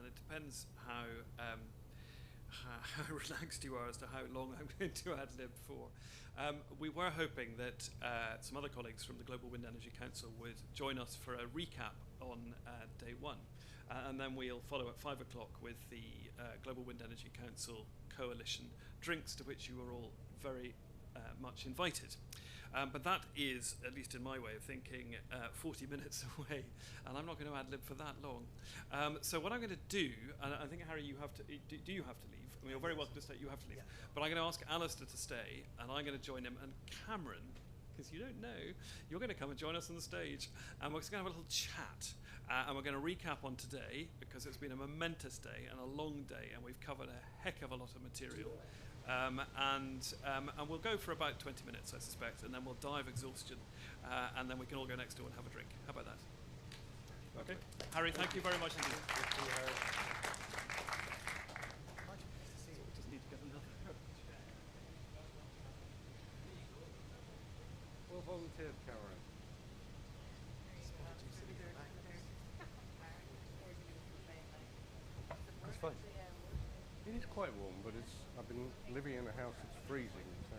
it depends how relaxed you are as to how long I'm going to ad-lib for. We were hoping that some other colleagues from the Global Wind Energy Council would join us for a recap on day one. And then we'll follow at 5 o'clock with the Global Wind Energy Council Coalition drinks, to which you are all very much invited. But that is, at least in my way of thinking, 40 minutes away, and I'm not going to ad-lib for that long. So what I'm going to do, and I think, Harry, you have to, do you have to leave? I mean, you're very welcome to stay, you have to leave. Yeah. But I'm going to ask Alistair to stay, and I'm going to join him, and Cameron, because you don't know, you're going to come and join us on the stage, and we're going to have a little chat. And we're going to recap on today, because it's been a momentous day and a long day, and we've covered a heck of a lot of material. And we'll go for about 20 minutes, I suspect, and then we'll die of exhaustion, and then we can all go next door and have a drink. How about that? Okay. Harry, thank you very much indeed. Thank you, Harry. We just need to get another. Well volunteered, Cameron. It's fine. It is quite warm, but I've been living in a house that's freezing. So.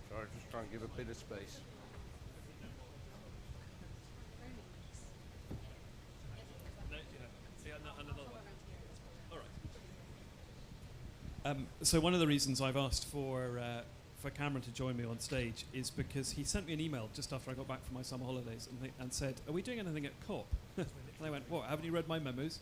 Sorry, just trying to give a bit of space. So one of the reasons I've asked for Cameron to join me on stage is because he sent me an email just after I got back from my summer holidays and said, "Are we doing anything at COP?" And I went, "What? Haven't you read my memos?"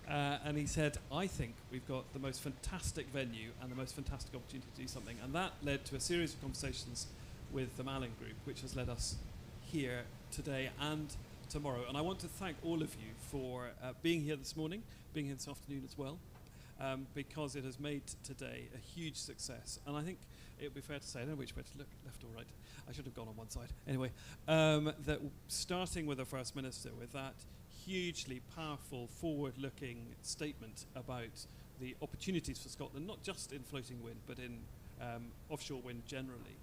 And he said, "I think we've got the most fantastic venue and the most fantastic opportunity to do something." And that led to a series of conversations with the Malin Group, which has led us here today and tomorrow. And I want to thank all of you for being here this morning, being here this afternoon as well. Because it has made today a huge success. And I think it would be fair to say, I don't know which way to look, left or right. I should have gone on one side. Anyway, that starting with the First Minister, with that hugely powerful, forward-looking statement about the opportunities for Scotland, not just in floating wind, but in offshore wind generally,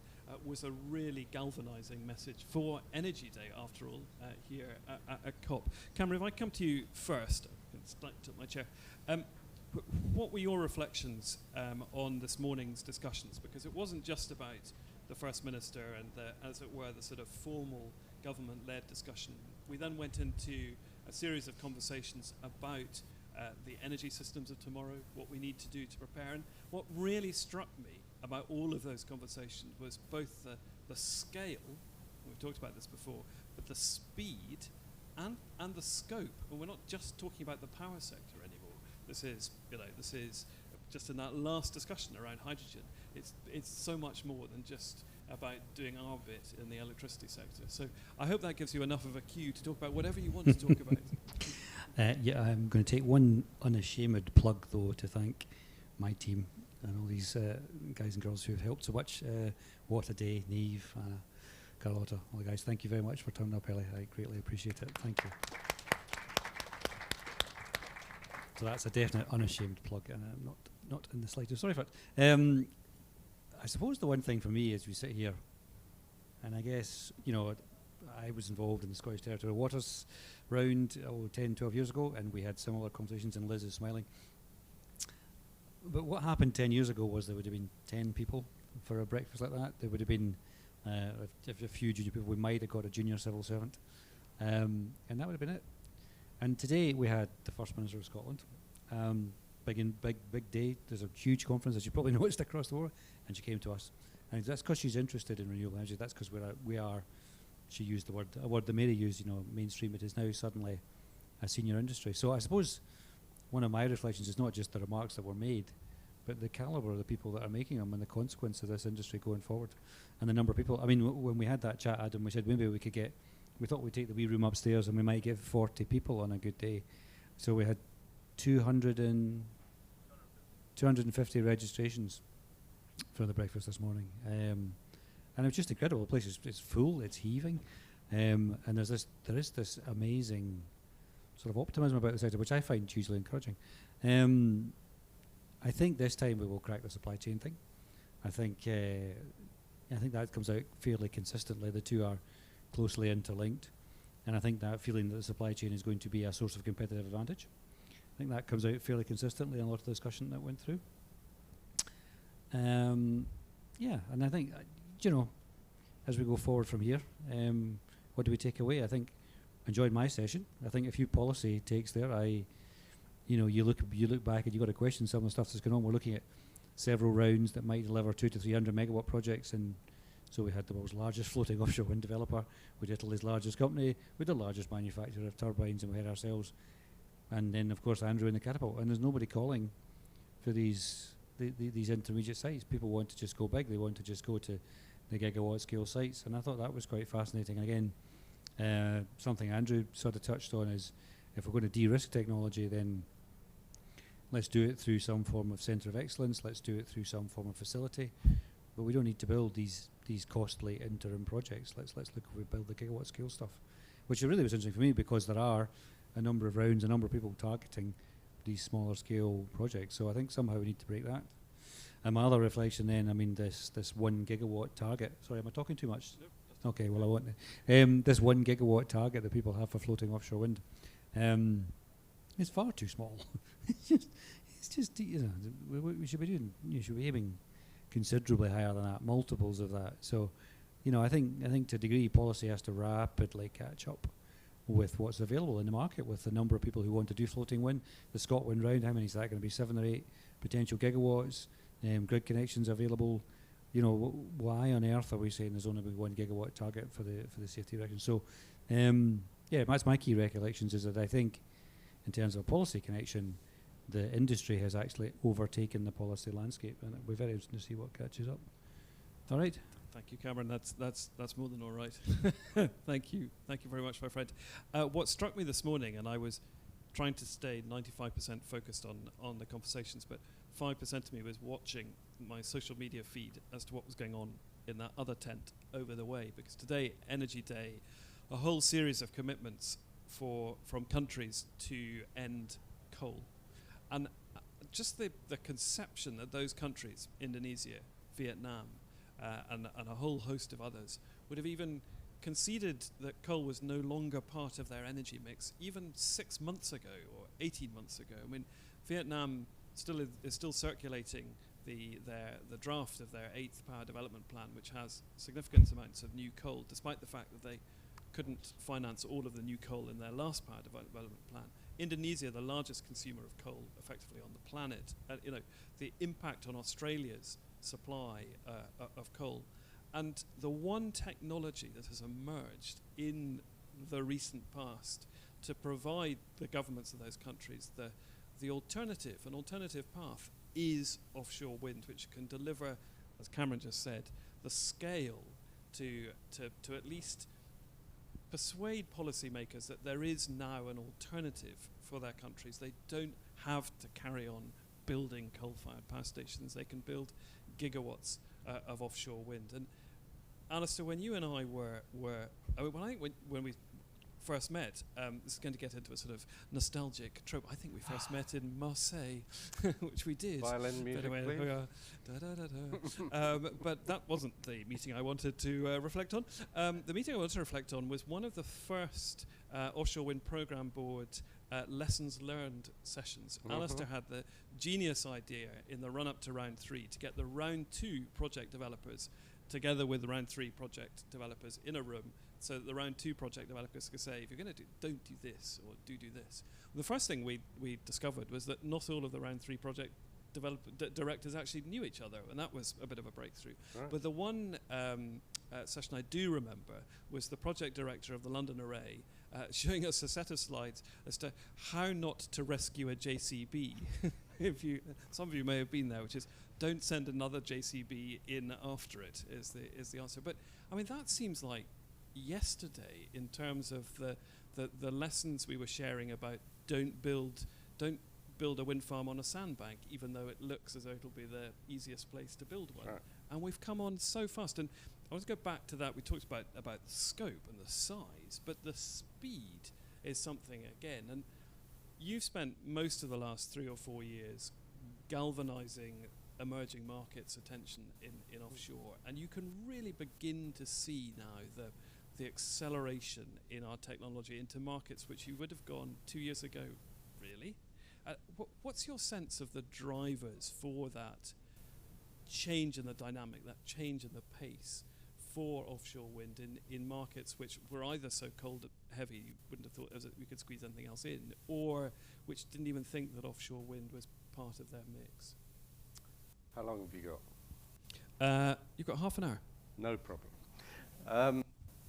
was a really galvanising message for Energy Day, after all, here at COP. Cameron, if I come to you first, I can slide to my chair. What were your reflections on this morning's discussions? Because it wasn't just about the First Minister and as it were, the sort of formal government-led discussion. We then went into a series of conversations about the energy systems of tomorrow, what we need to do to prepare. And what really struck me about all of those conversations was both the scale, we've talked about this before, but the speed and the scope. And we're not just talking about the power sector anymore. This is just in that last discussion around hydrogen. It's so much more than just about doing our bit in the electricity sector. So I hope that gives you enough of a cue to talk about whatever you want to talk about. Yeah, I'm going to take one unashamed plug, though, to thank my team and all these guys and girls who have helped so much. What a day, Niamh, Carlotta, all the guys. Thank you very much for turning up early. I greatly appreciate it. Thank you. So that's a definite unashamed plug, and I'm not in the slightest sorry for it. I suppose the one thing for me as we sit here, and I guess, you know, I was involved in the Scottish Territorial Waters round 10, 12 years ago, and we had similar conversations, and Liz is smiling. But what happened 10 years ago was there would have been 10 people for a breakfast like that. There would have been a few junior people. We might have got a junior civil servant, and that would have been it. And today we had the First Minister of Scotland. Big day. There's a huge conference, as you probably noticed, across the world, and she came to us. And that's because she's interested in renewable energy. That's because we are. She used a word that Mary used. You know, mainstream. It is now suddenly a senior industry. So I suppose one of my reflections is not just the remarks that were made, but the calibre of the people that are making them and the consequence of this industry going forward, and the number of people. I mean, when we had that chat, Adam, we said maybe we could get. We thought we'd take the wee room upstairs and we might get 40 people on a good day. So we had 250 registrations for the breakfast this morning. And it was just incredible. The place is full, it's heaving. And there is this amazing sort of optimism about the sector, which I find hugely encouraging. I think this time we will crack the supply chain thing. I think that comes out fairly consistently. The two are closely interlinked, and I think that feeling that the supply chain is going to be a source of competitive advantage, I think that comes out fairly consistently in a lot of the discussion that went through. And I think, as we go forward from here, what do we take away? I think enjoyed my session. I think a few policy takes there. You look back and you've got to question some of the stuff that's going on. We're looking at several rounds that might deliver 200 to 300 megawatt projects, and so we had the world's largest floating offshore wind developer, we had Italy's largest company, we had the largest manufacturer of turbines, and we had ourselves, and then of course Andrew in the Catapult. And there's nobody calling for these intermediate sites. People want to just go big. They want to just go to the gigawatt scale sites, and I thought that was quite fascinating. And again, something Andrew sort of touched on is, if we're going to de-risk technology, then let's do it through some form of centre of excellence. Let's do it through some form of facility. But we don't need to build these costly interim projects. Let's look if we build the gigawatt scale stuff, which really was interesting for me, because there are a number of rounds, a number of people targeting these smaller scale projects. So I think somehow we need to break that. And my other reflection then, this 1 gigawatt target. Sorry, am I talking too much? Nope. Okay, well I won't. This 1 gigawatt target that people have for floating offshore wind is far too small. it's just we should be doing. You should be aiming considerably higher than that, multiples of that. So, I think to a degree policy has to rapidly catch up with what's available in the market, with the number of people who want to do floating wind. The ScotWind round, how many is that going to be? 7 or 8 potential gigawatts. Grid connections available. Why on earth are we saying there's only 1 gigawatt target for the safety direction? So, that's my key recollections, is that I think, in terms of policy connection, the industry has actually overtaken the policy landscape, and we're very interested to see what catches up. All right. Thank you, Cameron. That's more than all right. Thank you very much, my friend. What struck me this morning, and I was trying to stay 95% focused on the conversations, but 5% of me was watching my social media feed as to what was going on in that other tent over the way, because today, Energy Day, a whole series of commitments from countries to end coal. And just the conception that those countries, Indonesia, Vietnam, and a whole host of others, would have even conceded that coal was no longer part of their energy mix even 6 months ago or 18 months ago. Vietnam is still circulating the draft of their 8th power development plan, which has significant amounts of new coal, despite the fact that they couldn't finance all of the new coal in their last power development plan. Indonesia, the largest consumer of coal effectively on the planet, the impact on Australia's supply of coal. And the one technology that has emerged in the recent past to provide the governments of those countries the alternative path is offshore wind, which can deliver, as Cameron just said, the scale to at least persuade policymakers that there is now an alternative for their countries. They don't have to carry on building coal-fired power stations. They can build gigawatts of offshore wind. And Alistair, when you and I when we first met, this is going to get into a sort of nostalgic trope. I think we first met in Marseille, which we did. Violin music, please. But that wasn't the meeting I wanted to reflect on. The meeting I wanted to reflect on was one of the first Offshore Wind Programme Board lessons learned sessions. Alistair had the genius idea in the run-up to round 3 to get the round 2 project developers together with the round 3 project developers in a room, so that the round 2 project developers could say, if you're going to don't do this or do this. Well, the first thing we discovered was that not all of the round 3 project directors actually knew each other, and that was a bit of a breakthrough. Right. But the one session I do remember was the project director of the London Array showing us a set of slides as to how not to rescue a JCB. Some of you may have been there, which is don't send another JCB in after it is the answer. But that seems like yesterday in terms of the lessons we were sharing about don't build a wind farm on a sandbank, even though it looks as though it'll be the easiest place to build one. Right. And we've come on so fast. And I want to go back to that. We talked about the scope and the size, but the speed is something again. And you've spent most of the last 3 or 4 years galvanizing emerging markets' attention in offshore, and you can really begin to see now the acceleration in our technology into markets which you would have gone 2 years ago, really. What's your sense of the drivers for that change in the dynamic, that change in the pace for offshore wind in markets which were either so cold heavy you wouldn't have thought we could squeeze anything else in, or which didn't even think that offshore wind was part of their mix? How long have you got? You've got half an hour. No problem. In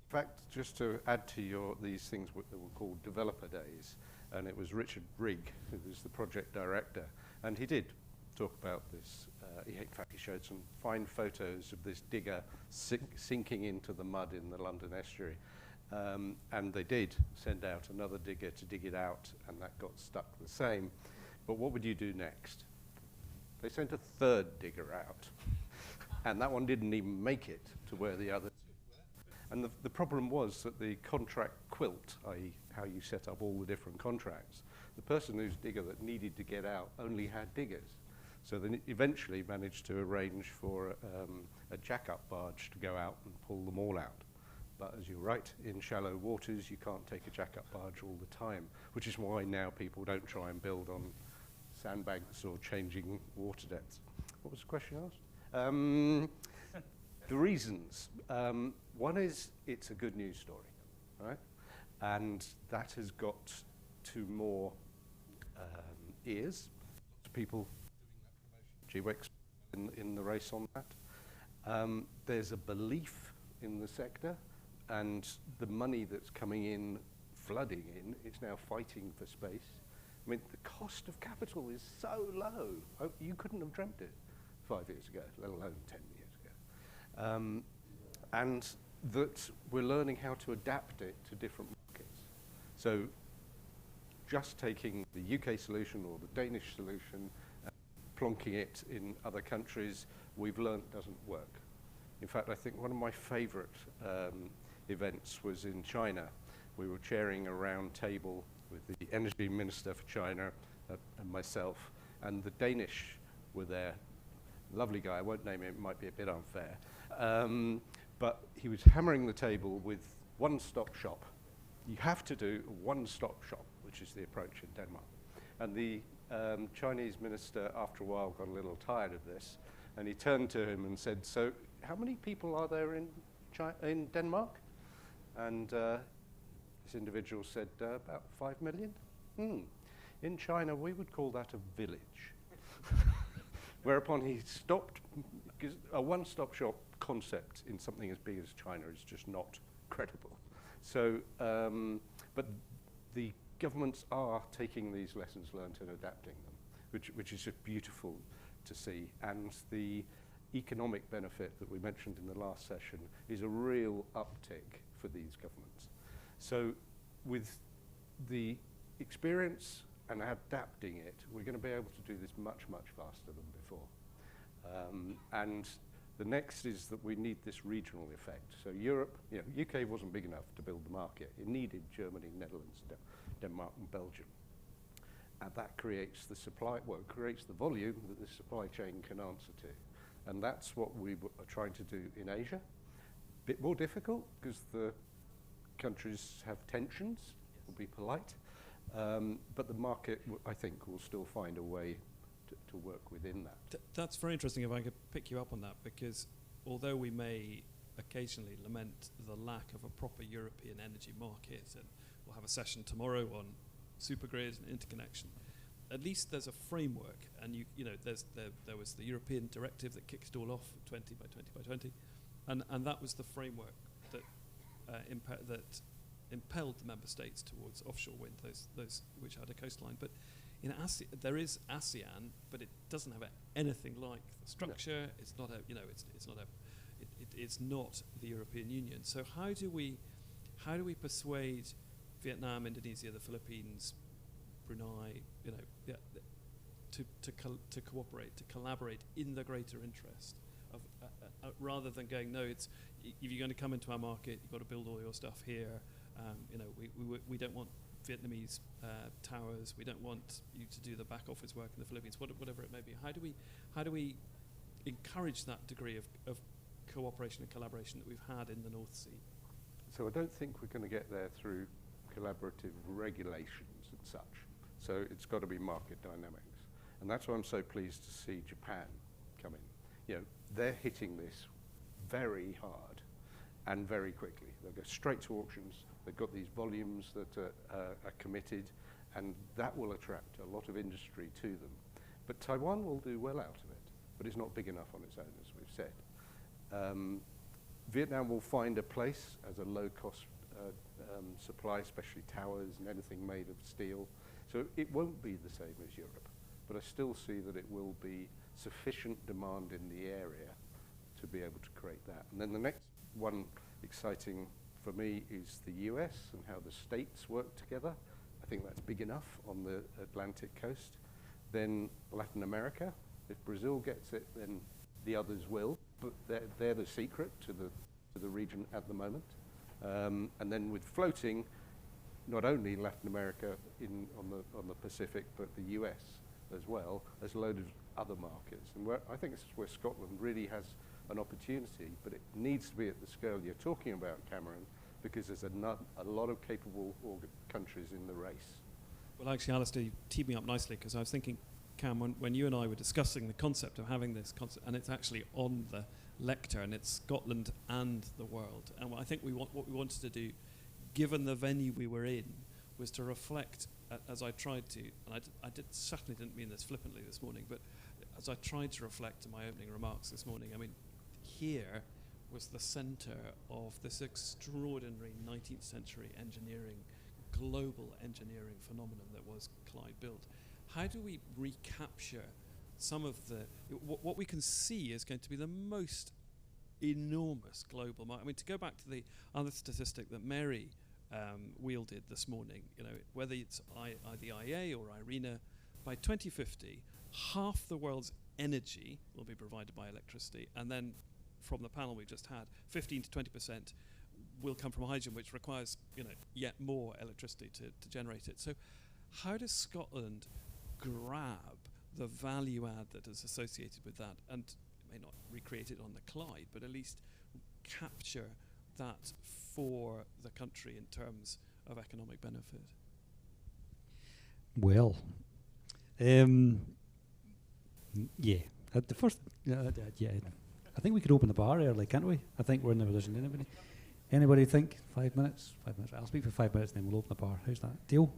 fact, just to add to these things that were called developer days, and it was Richard Rigg who was the project director, and he did talk about this. In fact, he showed some fine photos of this digger sinking into the mud in the London estuary. And they did send out another digger to dig it out, and that got stuck the same. But what would you do next? They sent a third digger out, and that one didn't even make it to where the other two were. And the problem was that the contract quilt, i.e. how you set up all the different contracts, the person whose digger that needed to get out only had diggers. So they eventually managed to arrange for a jack-up barge to go out and pull them all out. But as you're right, in shallow waters you can't take a jack-up barge all the time, which is why now people don't try and build on sandbanks or changing water depths. What was the question asked? The reasons. One is it's a good news story, right? And that has got to more ears, to people doing that promotion. GWEC in the race on that. There's a belief in the sector, and the money that's coming in, flooding in, it's now fighting for space. I mean, the cost of capital is so low. You couldn't have dreamt it 5 years ago, let alone 10 years ago. And that we're learning how to adapt it to different markets. So just taking the UK solution or the Danish solution and plonking it in other countries, we've learned doesn't work. In fact, I think one of my favorite events was in China. We were chairing a round table with the energy minister for China and myself, and the Danish were there. Lovely guy, I won't name him, it might be a bit unfair. But he was hammering the table with one-stop shop. You have to do a one-stop shop, which is the approach in Denmark. And the Chinese minister, after a while, got a little tired of this, and he turned to him and said, "So, how many people are there in Denmark?" And this individual said, "About 5 million. In China, we would call that a village." Whereupon he stopped, because a one-stop shop concept in something as big as China is just not credible. So, but the governments are taking these lessons learned and adapting them, which is just beautiful to see. And the economic benefit that we mentioned in the last session is a real uptick for these governments. So with the experience and adapting it, we're going to be able to do this much, much faster than before. And the next is that we need this regional effect. So Europe, UK wasn't big enough to build the market. It needed Germany, Netherlands, Denmark and Belgium. And that creates the supply, well, it creates the volume that the supply chain can answer to. And that's what we are trying to do in Asia. Bit more difficult because the countries have tensions, we'll be polite. But the market, I think, will still find a way to work within that. That's very interesting, if I could pick you up on that, because although we may occasionally lament the lack of a proper European energy market, and we'll have a session tomorrow on supergrids and interconnection, at least there's a framework, and there was the European directive that kicked it all off, 20 by 20 by 20, and that was the framework that impelled the member states towards offshore wind, those which had a coastline. But in there is ASEAN, but it doesn't have anything like the structure. No. It's not it's not the European Union. So how do we persuade Vietnam, Indonesia, the Philippines, Brunei, to cooperate, to collaborate in the greater interest of rather than going, no, it's if you're going to come into our market, you've got to build all your stuff here. We don't want Vietnamese towers. We don't want you to do the back office work in the Philippines. Whatever it may be. How do we encourage that degree of cooperation and collaboration that we've had in the North Sea? So I don't think we're going to get there through collaborative regulations and such. So it's got to be market dynamics. And that's why I'm so pleased to see Japan come in. You know, they're hitting this very hard and very quickly. They'll go straight to auctions. They've got these volumes that are committed, and that will attract a lot of industry to them. But Taiwan will do well out of it, but it's not big enough on its own, as we've said. Vietnam will find a place as a low-cost supply, especially towers and anything made of steel. So it won't be the same as Europe, but I still see that it will be sufficient demand in the area to be able to create that. And then the next one exciting for me is the US and how the states work together. I think that's big enough on the Atlantic coast. Then Latin America. If Brazil gets it, then the others will. But they're the secret to the region at the moment. And then with floating, not only Latin America on the Pacific, but the US as well, as a load of other markets. And I think this is where Scotland really has an opportunity, but it needs to be at the scale you're talking about, Cameron, because there's a lot of capable countries in the race. Well, actually, Alistair, you teed me up nicely, because I was thinking, Cam, when you and I were discussing the concept of having this concept, and it's actually on the lectern, and it's Scotland and the world. And I think what we wanted to do, given the venue we were in, was to reflect, as I tried to, and I certainly didn't mean this flippantly this morning, but as I tried to reflect in my opening remarks this morning, I mean, here was the centre of this extraordinary 19th century engineering, global engineering phenomenon that was Clyde built. How do we recapture some of what we can see is going to be the most enormous global market? I mean, to go back to the other statistic that Mary wielded this morning, you know, whether it's the IEA or IRENA, by 2050, half the world's energy will be provided by electricity, and then from the panel we just had, 15 to 20% will come from hydrogen, which requires, you know, yet more electricity to generate it. So how does Scotland grab the value add that is associated with that, and it may not recreate it on the Clyde, but at least capture that for the country in terms of economic benefit? Well, yeah. The first, yeah. I think we could open the bar early, can't we? I think we're in the position. Anybody think 5 minutes? 5 minutes. I'll speak for 5 minutes, and then we'll open the bar. How's that? Deal?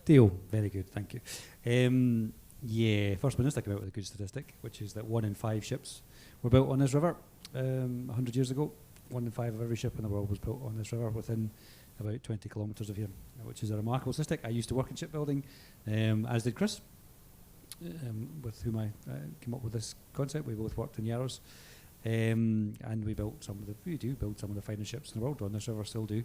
Deal. Very good. Thank you. Yeah. First Minister came out with a good statistic, which is that 1 in 5 ships were built on this river 100 years ago. 1 in 5 of every ship in the world was built on this river within about 20 kilometres of here, which is a remarkable statistic. I used to work in shipbuilding, as did Chris, with whom I came up with this concept. We both worked in Yarrows, and we built some of the finest ships in the world on this river, still do.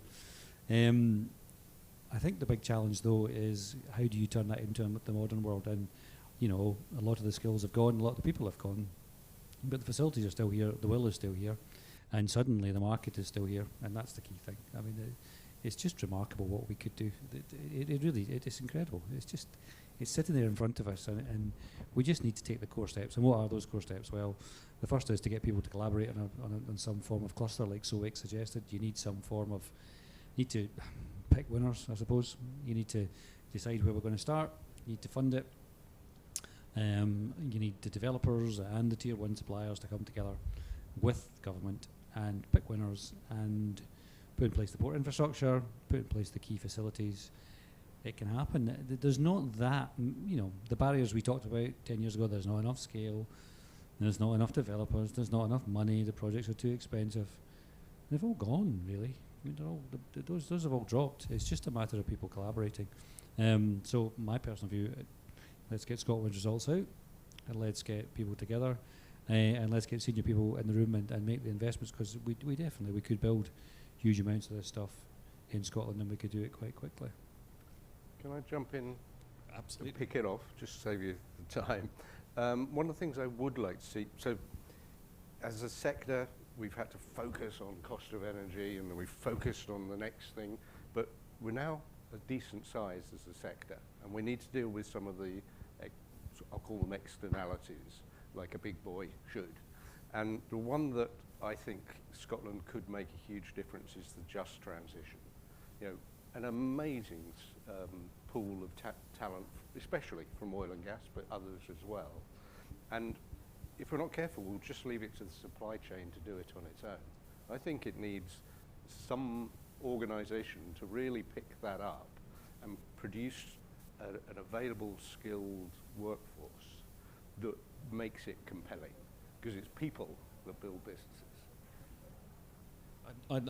I think the big challenge, though, is how do you turn that into the modern world? And, you know, a lot of the skills have gone, a lot of the people have gone, but the facilities are still here, the will is still here, and suddenly the market is still here, and that's the key thing. I mean, it's just remarkable what we could do. It really is incredible. It's sitting there in front of us, and we just need to take the core steps. And what are those core steps? Well, the first is to get people to collaborate on some form of cluster, like GWEC suggested. You need some form of, need to pick winners, I suppose. You need to decide where we're going to start. You need to fund it. You need the developers and the tier 1 suppliers to come together with government and pick winners and put in place the port infrastructure, put in place the key facilities. It can happen. There's not that, you know, the barriers we talked about 10 years ago. There's not enough scale, there's not enough developers, there's not enough money, the projects are too expensive. They've all gone, really. I mean, those have all dropped. It's just a matter of people collaborating. So my personal view, let's get Scotland's results out, and let's get people together, and let's get senior people in the room and make the investments, because we definitely could build huge amounts of this stuff in Scotland, and we could do it quite quickly. Can I jump in? Absolutely. And pick it off, just to save you the time. One of the things I would like to see, so as a sector, we've had to focus on cost of energy, and we've focused on the next thing, but we're now a decent size as a sector, and we need to deal with some of the, I'll call them externalities, like a big boy should. And the one that I think Scotland could make a huge difference is the just transition. You know, an amazing pool of talent, especially from oil and gas, but others as well. And if we're not careful, we'll just leave it to the supply chain to do it on its own. I think it needs some organisation to really pick that up and produce an available, skilled workforce that makes it compelling, because it's people that build businesses.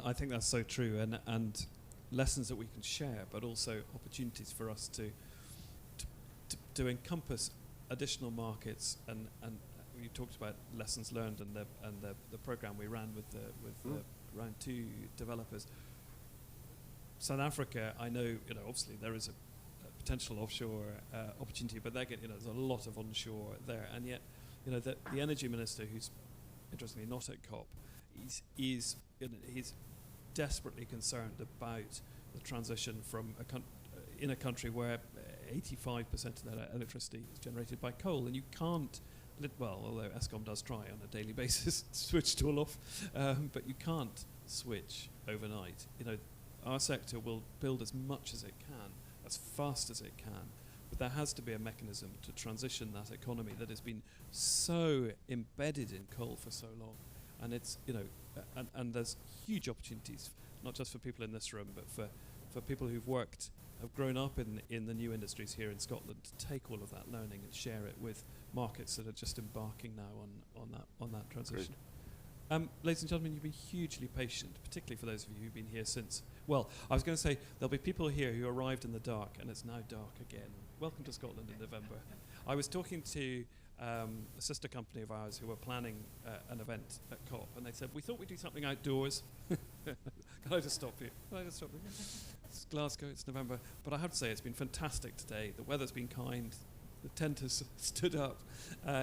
I think that's so true, and lessons that we can share, but also opportunities for us to encompass additional markets. And you talked about lessons learned and the program we ran with the round 2 developers. South Africa, I know, obviously there is a potential offshore opportunity, but they're getting, there's a lot of onshore there, and yet, the energy minister, who's interestingly not at COP, he's desperately concerned about the transition from in a country where 85% of their electricity is generated by coal, and you can't, although Eskom does try on a daily basis, switch to all off, but you can't switch overnight. Our sector will build as much as it can, as fast as it can, but there has to be a mechanism to transition that economy that has been so embedded in coal for so long. And it's, and there's huge opportunities, not just for people in this room, but for people who've grown up in the new industries here in Scotland, to take all of that learning and share it with markets that are just embarking now on that transition. Ladies and gentlemen, you've been hugely patient, particularly for those of you who've been here since. Well, I was going to say there'll be people here who arrived in the dark, and it's now dark again. Welcome to Scotland in November. I was talking to a sister company of ours who were planning an event at COP, and they said, we thought we'd do something outdoors. Can I just stop you? It's Glasgow, it's November. But I have to say, it's been fantastic today. The weather's been kind. The tent has stood up.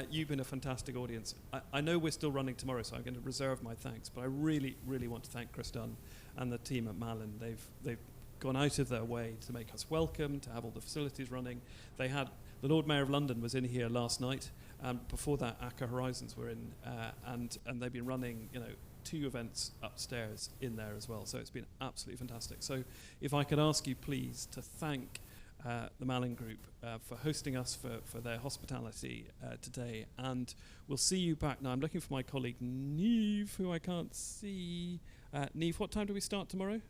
You've been a fantastic audience. I know we're still running tomorrow, so I'm going to reserve my thanks, but I really, really want to thank Chris Dunn and the team at Malin. They've gone out of their way to make us welcome, to have all the facilities running. They had the Lord Mayor of London was in here last night, and before that, Aker Horizons were in, and they've been running, 2 events upstairs in there as well. So it's been absolutely fantastic. So if I could ask you, please, to thank the Malin Group for hosting us, for their hospitality today, and we'll see you back. Now I'm looking for my colleague Neve, who I can't see. Neve, what time do we start tomorrow?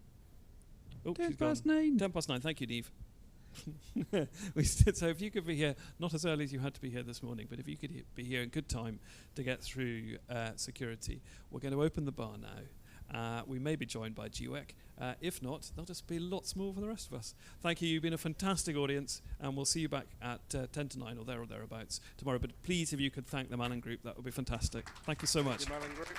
9:10. 9:10. Thank you, Neve. So if you could be here, not as early as you had to be here this morning, but if you could be here in good time to get through security. We're going to open the bar now. We may be joined by GWEC. If not, there'll just be lots more for the rest of us. Thank you. You've been a fantastic audience, and we'll see you back at 10 to 9 or thereabouts tomorrow. But please, if you could thank the Malin Group, that would be fantastic. Thank you so much. Thank you, Malin Group.